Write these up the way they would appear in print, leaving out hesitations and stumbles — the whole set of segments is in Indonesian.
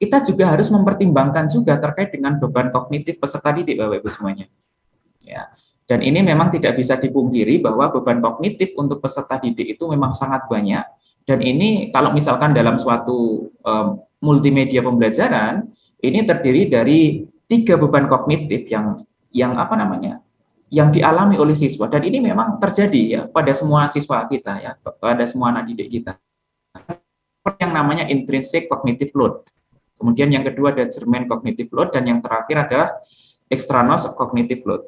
kita juga harus mempertimbangkan juga terkait dengan beban kognitif peserta didik, Bapak Ibu semuanya. Ya. Dan ini memang tidak bisa dipungkiri bahwa beban kognitif untuk peserta didik itu memang sangat banyak. Dan ini kalau misalkan dalam suatu multimedia pembelajaran, ini terdiri dari 3 beban kognitif yang apa namanya, yang dialami oleh siswa. Dan ini memang terjadi ya pada semua siswa kita ya, pada semua anak didik kita. Yang namanya intrinsic cognitive load. Kemudian yang kedua ada German cognitive load, dan yang terakhir adalah extraneous cognitive load.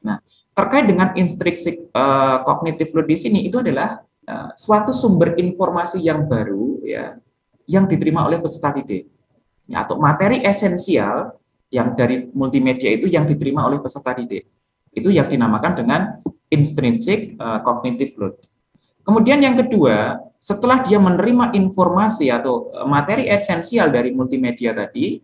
Nah, terkait dengan intrinsic cognitive load di sini itu adalah suatu sumber informasi yang baru ya, yang diterima oleh peserta didik. Ya, atau materi esensial yang dari multimedia itu yang diterima oleh peserta didik. Itu yang dinamakan dengan intrinsic cognitive load. Kemudian yang kedua, setelah dia menerima informasi atau materi esensial dari multimedia tadi,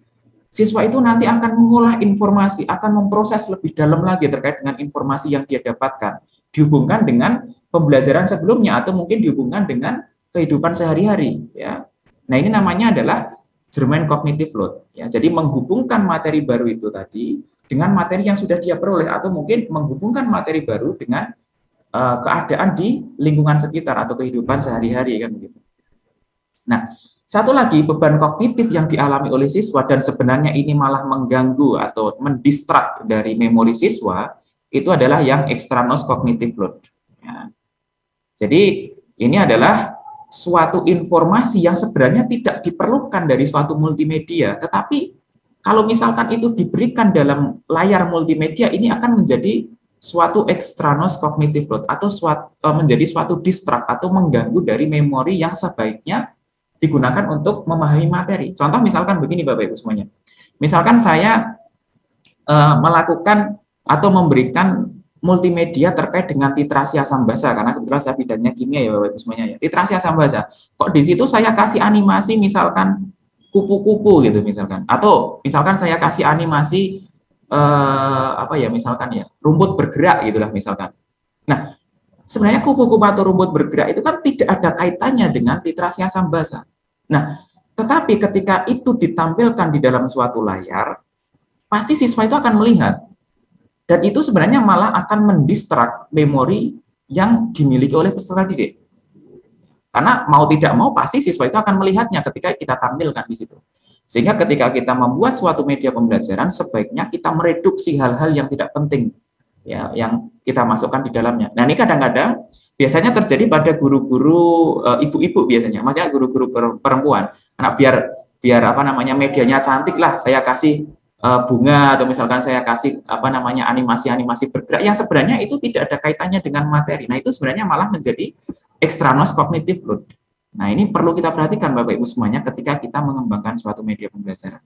siswa itu nanti akan mengolah informasi, akan memproses lebih dalam lagi terkait dengan informasi yang dia dapatkan, dihubungkan dengan pembelajaran sebelumnya atau mungkin dihubungkan dengan kehidupan sehari-hari. Ya. Nah, ini namanya adalah German cognitive load. Ya. Jadi menghubungkan materi baru itu tadi dengan materi yang sudah dia peroleh, atau mungkin menghubungkan materi baru dengan keadaan di lingkungan sekitar atau kehidupan sehari-hari kan begitu. Nah, satu lagi beban kognitif yang dialami oleh siswa dan sebenarnya ini malah mengganggu atau mendistrak dari memori siswa itu adalah yang extraneous cognitive load. Ya. Jadi ini adalah suatu informasi yang sebenarnya tidak diperlukan dari suatu multimedia, tetapi kalau misalkan itu diberikan dalam layar multimedia, ini akan menjadi suatu extraneous cognitive load atau menjadi suatu distrak atau mengganggu dari memori yang sebaiknya digunakan untuk memahami materi. Contoh misalkan begini Bapak Ibu semuanya. Misalkan saya melakukan atau memberikan multimedia terkait dengan titrasi asam basa, karena kebetulan saya bidangnya kimia ya Bapak Ibu semuanya ya. Titrasi asam basa. Kok di situ saya kasih animasi misalkan kupu-kupu gitu misalkan. Atau misalkan saya kasih animasi apa ya misalkan ya rumput bergerak gitulah misalkan. Nah, sebenarnya kupu-kupu atau rumput bergerak itu kan tidak ada kaitannya dengan titrasi asam basa. Nah, tetapi ketika itu ditampilkan di dalam suatu layar, pasti siswa itu akan melihat, dan itu sebenarnya malah akan mendistrak memori yang dimiliki oleh peserta didik. Karena mau tidak mau pasti siswa itu akan melihatnya ketika kita tampilkan di situ. Sehingga ketika kita membuat suatu media pembelajaran, sebaiknya kita mereduksi hal-hal yang tidak penting, ya, yang kita masukkan di dalamnya. Nah, ini kadang-kadang biasanya terjadi pada guru-guru ibu-ibu biasanya, maksudnya guru-guru perempuan. Nah, biar apa namanya medianya cantik lah, saya kasih bunga atau misalkan saya kasih apa namanya animasi-animasi bergerak yang sebenarnya itu tidak ada kaitannya dengan materi. Nah, itu sebenarnya malah menjadi extraneous cognitive load. Nah, ini perlu kita perhatikan Bapak Ibu semuanya ketika kita mengembangkan suatu media pembelajaran.